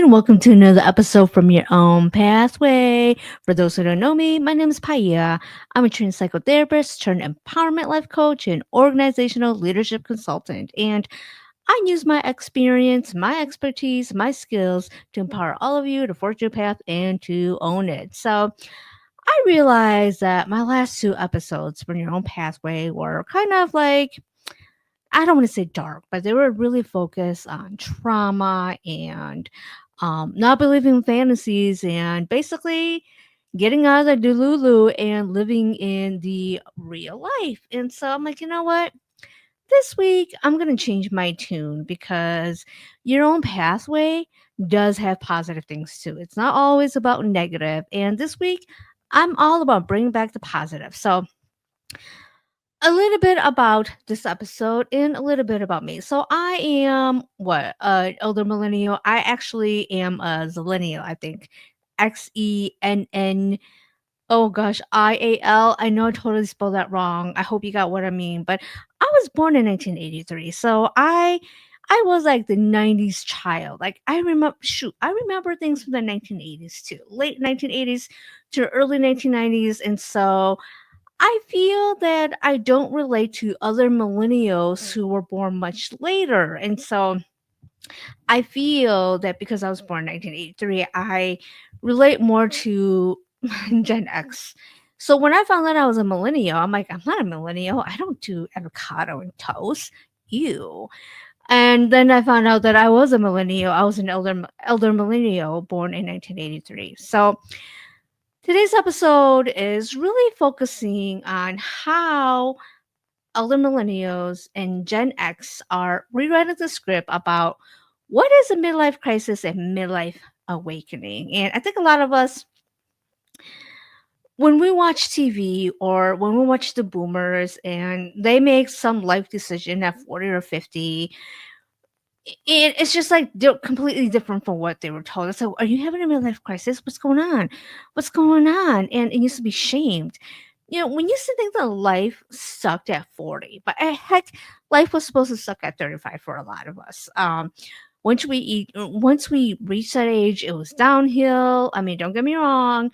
and welcome to another episode from Your Own Pathway. For those who don't know me, my name is Paya. I'm a trained psychotherapist, turned empowerment life coach, and organizational leadership consultant. And I use my experience, my expertise, my skills to empower all of you to forge your path and to own it. So I realized that my last two episodes from Your Own Pathway were kind of like, I don't want to say dark, but they were really focused on trauma and not believing in fantasies and basically getting out of the delulu and living in the real life. And so I'm like, you know what? This week I'm going to change my tune because your own pathway does have positive things too. It's not always about negative. And this week I'm all about bringing back the positive. So a little bit about this episode and a little bit about me. So I am what elder millennial. I actually am a zillennial. I think XENN. Oh gosh, IAL. I know I totally spelled that wrong. I hope you got what I mean. But I was born in 1983, so I was like the 90s child. Like I remember, shoot, I remember things from the 1980s too, late 1980s to early 1990s, and so I feel that I don't relate to other millennials who were born much later. And so I feel that because I was born in 1983, I relate more to Gen X. So when I found out I was a millennial, I'm like, I'm not a millennial. I don't do avocado and toast. Ew. And then I found out that I was a millennial. I was an elder millennial born in 1983. So today's episode is really focusing on how elder millennials and Gen X are rewriting the script about what is a midlife crisis and midlife awakening. And I think a lot of us, when we watch TV or when we watch the boomers and they make some life decision at 40 or 50, it's just like they're completely different from what they were told. It's like, are you having a midlife crisis? What's going on? What's going on? And it used to be shamed. You know, when you used to think that life sucked at 40, but heck, life was supposed to suck at 35 for a lot of us. Once we reached that age, it was downhill. I mean, don't get me wrong.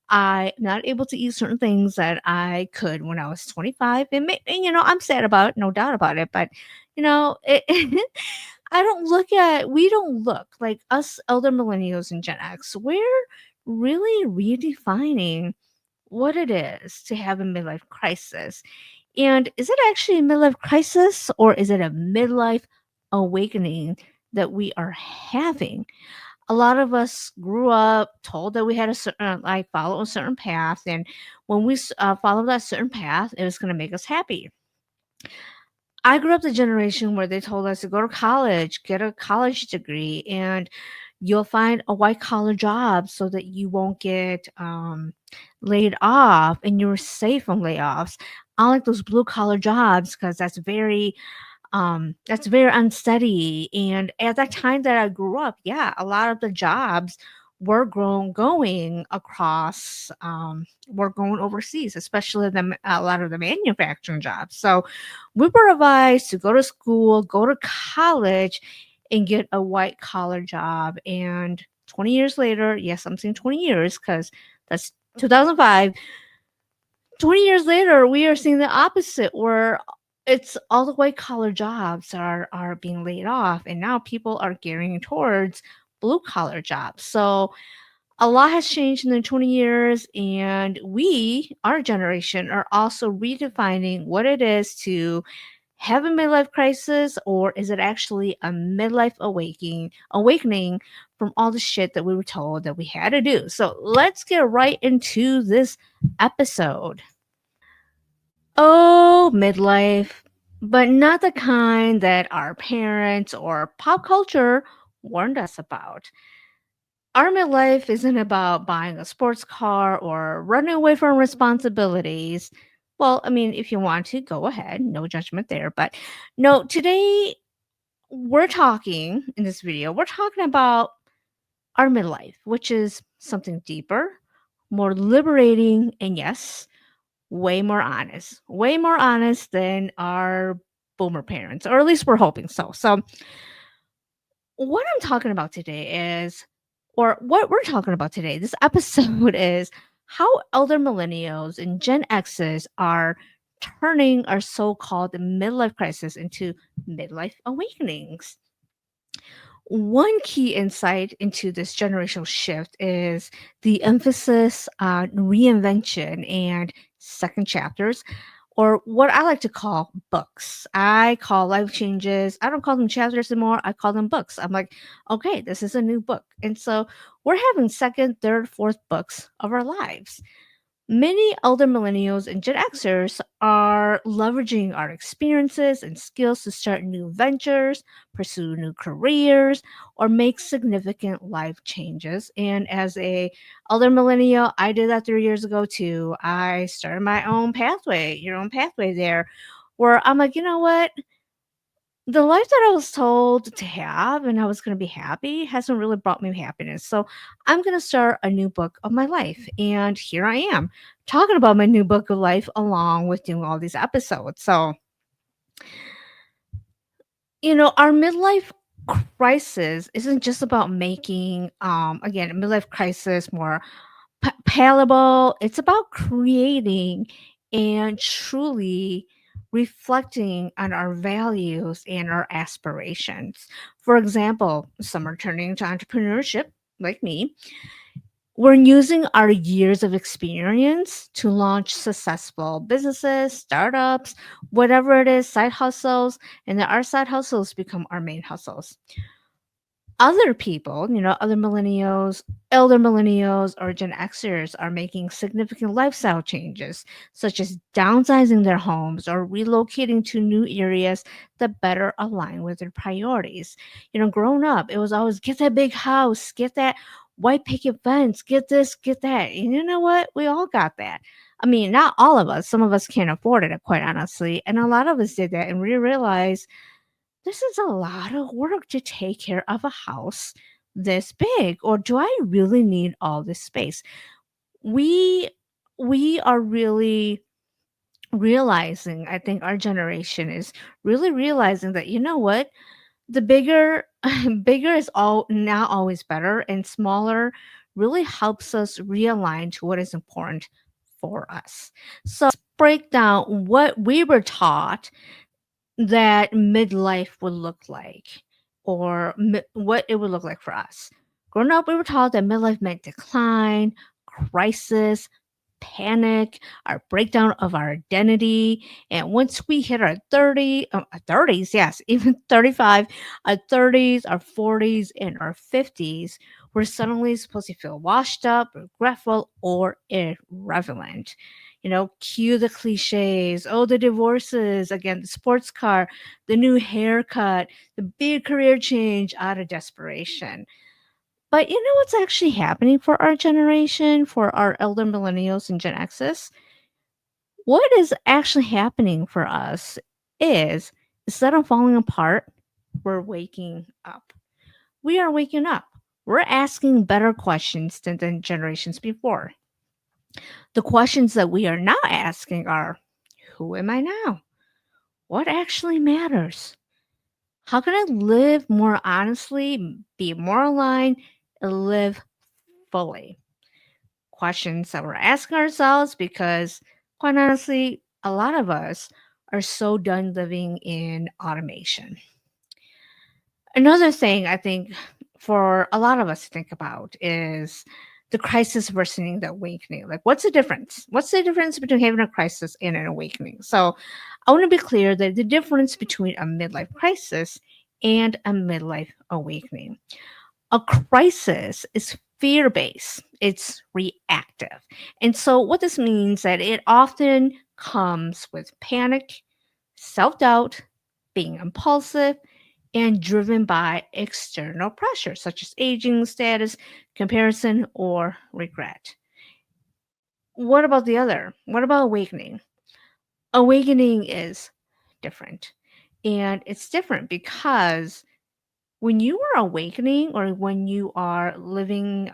I'm not able to eat certain things that I could when I was 25. And I'm sad about it, no doubt about it. But, it, we don't look like us elder millennials and Gen X. We're really redefining what it is to have a midlife crisis. And is it actually a midlife crisis or is it a midlife awakening that we are having? A lot of us grew up told that we had a certain, like, follow a certain path. And when we follow that certain path, it was going to make us happy. I grew up the generation where they told us to go to college, get a college degree, and you'll find a white collar job so that you won't get laid off and you're safe from layoffs. I like those blue collar jobs because that's very unsteady. And at that time that I grew up, yeah, a lot of the jobs were going across, were going overseas, especially a lot of the manufacturing jobs. So we were advised to go to school, go to college, and get a white collar job. And 20 years later, yes, I'm saying 20 years because that's 2005. 20 years later, we are seeing the opposite where it's all the white collar jobs are being laid off and now people are gearing towards blue collar jobs. So a lot has changed in the 20 years and we, our generation, are also redefining what it is to have a midlife crisis, or is it actually a midlife awakening from all the shit that we were told that we had to do. So let's get right into this episode. Oh, midlife, but not the kind that our parents or pop culture warned us about. Our midlife isn't about buying a sports car or running away from responsibilities. Well, I mean, if you want to, go ahead, no judgment there. But no, today we're talking about our midlife, which is something deeper, more liberating, and yes, way more honest than our boomer parents, or at least we're hoping so. So, what I'm talking about today is or what we're talking about today. This episode is how elder millennials and Gen X's are turning our so called midlife crisis into midlife awakenings. One key insight into this generational shift is the emphasis on reinvention and second chapters, or what I like to call books. I call life changes, I don't call them chapters anymore. I call them books. I'm like, okay, this is a new book. And so we're having second, third, fourth books of our lives. Many elder millennials and Gen Xers are leveraging our experiences and skills to start new ventures, pursue new careers, or make significant life changes. And as a elder millennial, I did that 3 years ago too. I started my own pathway, your own pathway there, where I'm like, you know what? The life that I was told to have and I was going to be happy hasn't really brought me happiness. So I'm going to start a new book of my life. And here I am talking about my new book of life along with doing all these episodes. So, our midlife crisis isn't just about making, again, a midlife crisis more palatable. It's about creating and truly reflecting on our values and our aspirations. For example, some are turning to entrepreneurship, like me. We're using our years of experience to launch successful businesses, startups, whatever it is, side hustles, and then our side hustles become our main hustles. Other people, other millennials, elder millennials, or Gen Xers are making significant lifestyle changes, such as downsizing their homes or relocating to new areas that better align with their priorities. Growing up, it was always get that big house, get that white picket fence, get this, get that. And you know what? We all got that. I mean, not all of us. Some of us can't afford it, quite honestly. And a lot of us did that and we realized this is a lot of work to take care of a house this big, or do I really need all this space? We we are really realizing, I think our generation is really realizing that, you know what, the bigger bigger is all not always better, and smaller really helps us realign to what is important for us. So break down what we were taught that midlife would look like, or what it would look like for us. Growing up, we were taught that midlife meant decline, crisis, panic, our breakdown of our identity. And once we hit our 30s, yes, even 35, our 30s, our 40s, and our 50s, we're suddenly supposed to feel washed up, regretful, or irrelevant. Cue the cliches. Oh, the divorces, again, the sports car, the new haircut, the big career change out of desperation. But you know what's actually happening for our generation, for our elder millennials and Gen X's? What is actually happening for us is instead of falling apart, we're waking up. We are waking up. We're asking better questions than the generations before. The questions that we are now asking are, who am I now? What actually matters? How can I live more honestly, be more aligned, and live fully? Questions that we're asking ourselves because, quite honestly, a lot of us are so done living in automation. Another thing I think for a lot of us to think about is the crisis versus the awakening. Like, what's the difference? What's the difference between having a crisis and an awakening? So, I want to be clear that the difference between a midlife crisis and a midlife awakening. A crisis is fear based, it's reactive. And so, what this means that it often comes with panic, self doubt, being impulsive, and driven by external pressures such as aging, status, comparison, or regret. What about the other? What about awakening? Awakening is different. And it's different because when you are awakening, or when you are living,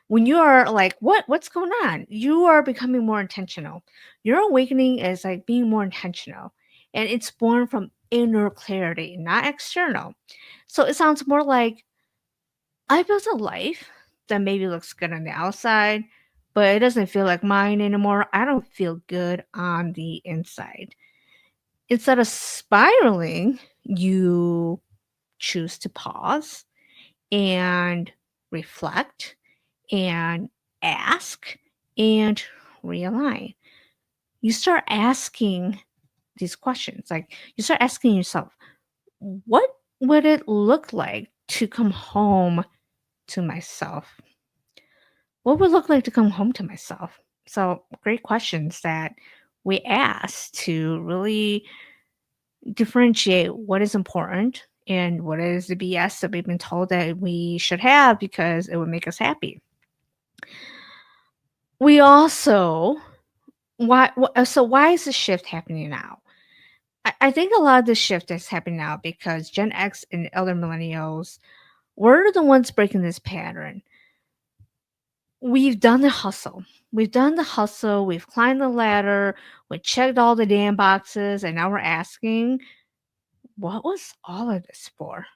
when you are like, what's going on? You are becoming more intentional. Your awakening is like being more intentional. And it's born from inner clarity, not external. So it sounds more like I built a life that maybe looks good on the outside, but it doesn't feel like mine anymore. I don't feel good on the inside. Instead of spiraling, you choose to pause and reflect and ask and realign. You start asking these questions. Like you start asking yourself, what would it look like to come home to myself? What would it look like to come home to myself? So, great questions that we ask to really differentiate what is important and what is the BS that we've been told that we should have because it would make us happy. We also why is this shift happening now? I think a lot of this shift is happening now because Gen X and elder millennials were the ones breaking this pattern. We've done the hustle. We've done the hustle. We've climbed the ladder. We checked all the damn boxes, and now we're asking, what was all of this for?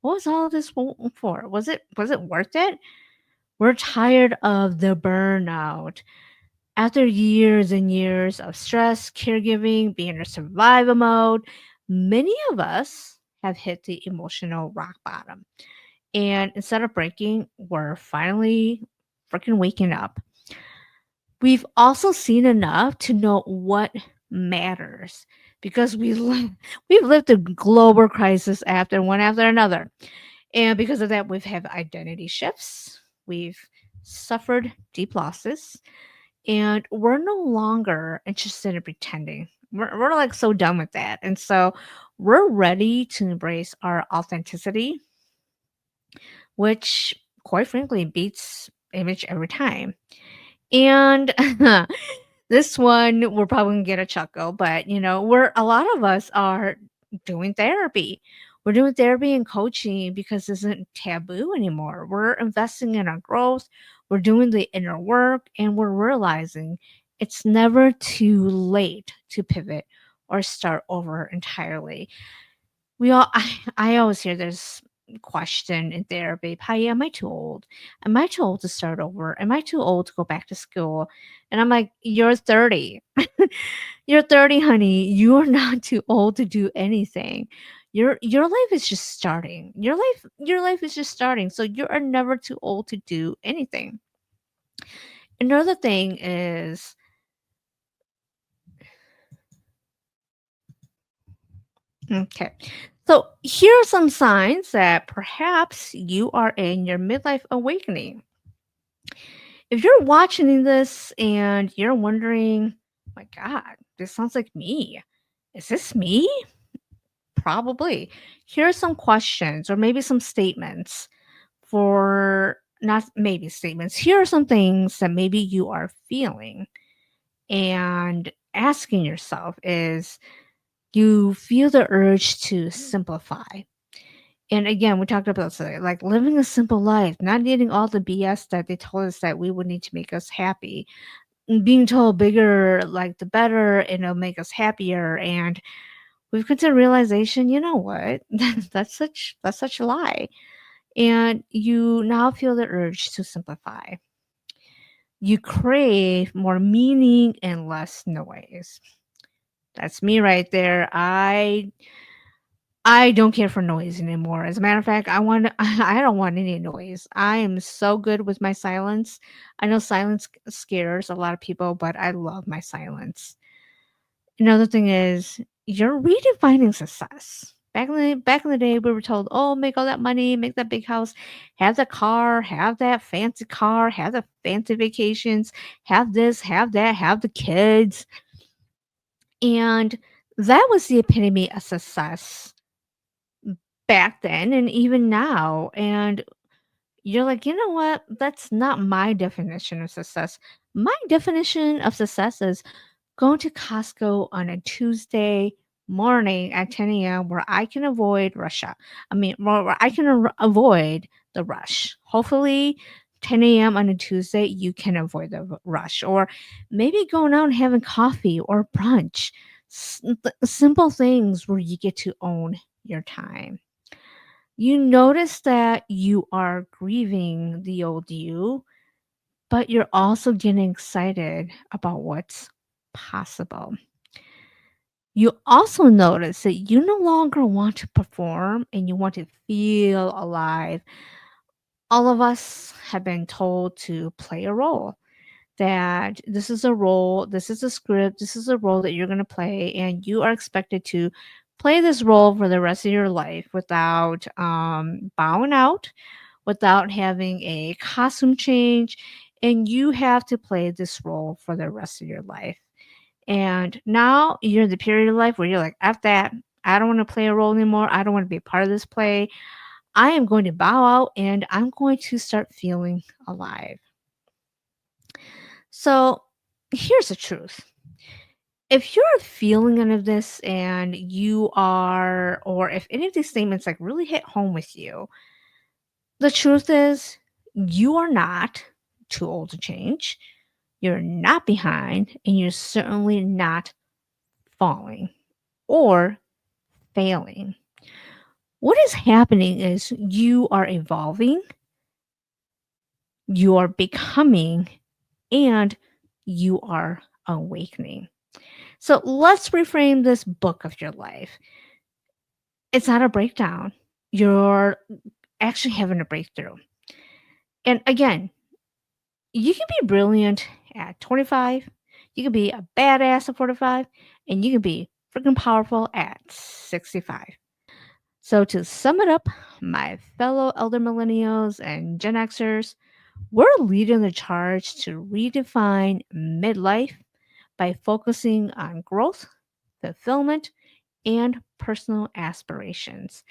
What was all of this for? Was it worth it? We're tired of the burnout. After years and years of stress, caregiving, being in survival mode, many of us have hit the emotional rock bottom. And instead of breaking, we're finally freaking waking up. We've also seen enough to know what matters because we've lived a global crisis after one after another. And because of that, we've had identity shifts. We've suffered deep losses and we're no longer interested in pretending. We're like so done with that. And so we're ready to embrace our authenticity, which quite frankly beats image every time. And this one we're probably gonna get a chuckle, but we're a lot of us are doing therapy. We're doing therapy and coaching because this isn't taboo anymore. We're investing in our growth, we're doing the inner work, and we're realizing it's never too late to pivot or start over entirely. I always hear this question in therapy, "Hi, am I too old? Am I too old to start over? Am I too old to go back to school?" And I'm like, "You're 30. You're 30, honey. You are not too old to do anything. Your life is just starting. Your life is just starting. So you are never too old to do anything." Another thing is okay. So here are some signs that perhaps you are in your midlife awakening. If you're watching this and you're wondering, my God, this sounds like me. Is this me? Probably. Here are some questions or maybe some statements for not maybe statements. Here are some things that maybe you are feeling and asking yourself is you feel the urge to simplify. And again, we talked about today, like living a simple life, not needing all the BS that they told us that we would need to make us happy. Being told bigger, like the better, and it'll make us happier. And we've come to the realization, you know what? That's such a lie. And you now feel the urge to simplify. You crave more meaning and less noise. That's me right there. I don't care for noise anymore. As a matter of fact, I don't want any noise. I am so good with my silence. I know silence scares a lot of people, but I love my silence. Another thing is you're redefining success. Back in the day, we were told, "Oh, make all that money, make that big house, have that car, have that fancy car, have the fancy vacations, have this, have that, have the kids," and that was the epitome of success back then and even now. And you're like, you know what? That's not my definition of success. My definition of success is going to Costco on a Tuesday morning at 10 a.m. where I can avoid Russia. I mean, where I can avoid the rush. Hopefully, 10 a.m. on a Tuesday, you can avoid the rush. Or maybe going out and having coffee or brunch. Simple things where you get to own your time. You notice that you are grieving the old you, but you're also getting excited about what's possible. You also notice that you no longer want to perform and you want to feel alive. All of us have been told to play a role, that this is a role, this is a script, this is a role that you're going to play, and you are expected to play this role for the rest of your life without bowing out, without having a costume change, and you have to play this role for the rest of your life. And now you're in the period of life where you're like, F that. I don't want to play a role anymore. I don't want to be a part of this play. I am going to bow out and I'm going to start feeling alive. So here's the truth. If you're feeling any of this and you are, or if any of these statements like really hit home with you, the truth is you are not too old to change. You're not behind, and you're certainly not falling or failing. What is happening is you are evolving, you are becoming, and you are awakening. So let's reframe this book of your life. It's not a breakdown. You're actually having a breakthrough. And again, you can be brilliant at 25, you can be a badass at 45, and you can be freaking powerful at 65. So, to sum it up, my fellow elder millennials and Gen Xers, we're leading the charge to redefine midlife by focusing on growth, fulfillment, and personal aspirations.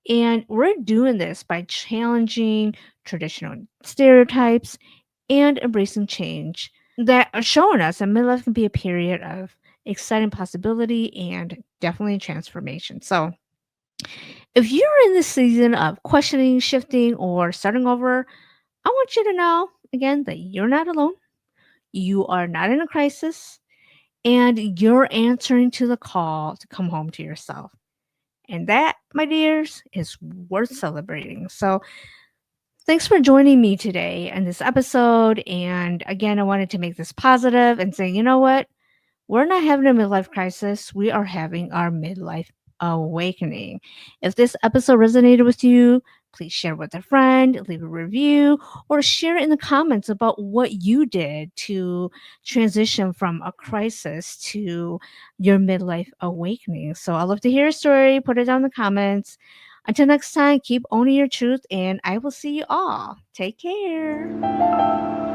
And we're doing this by challenging traditional stereotypes and embracing change that are showing us that midlife can be a period of exciting possibility and definitely transformation. So, if you're in this season of questioning, shifting, or starting over, I want you to know again that you're not alone. You are not in a crisis, and you're answering to the call to come home to yourself. And that, my dears, is worth celebrating. So, thanks for joining me today in this episode. And again, I wanted to make this positive and say, you know what? We're not having a midlife crisis. We are having our midlife awakening. If this episode resonated with you, please share with a friend, leave a review, or share in the comments about what you did to transition from a crisis to your midlife awakening. So I'd love to hear a story. Put it down in the comments. Until next time, keep owning your truth, and I will see you all. Take care.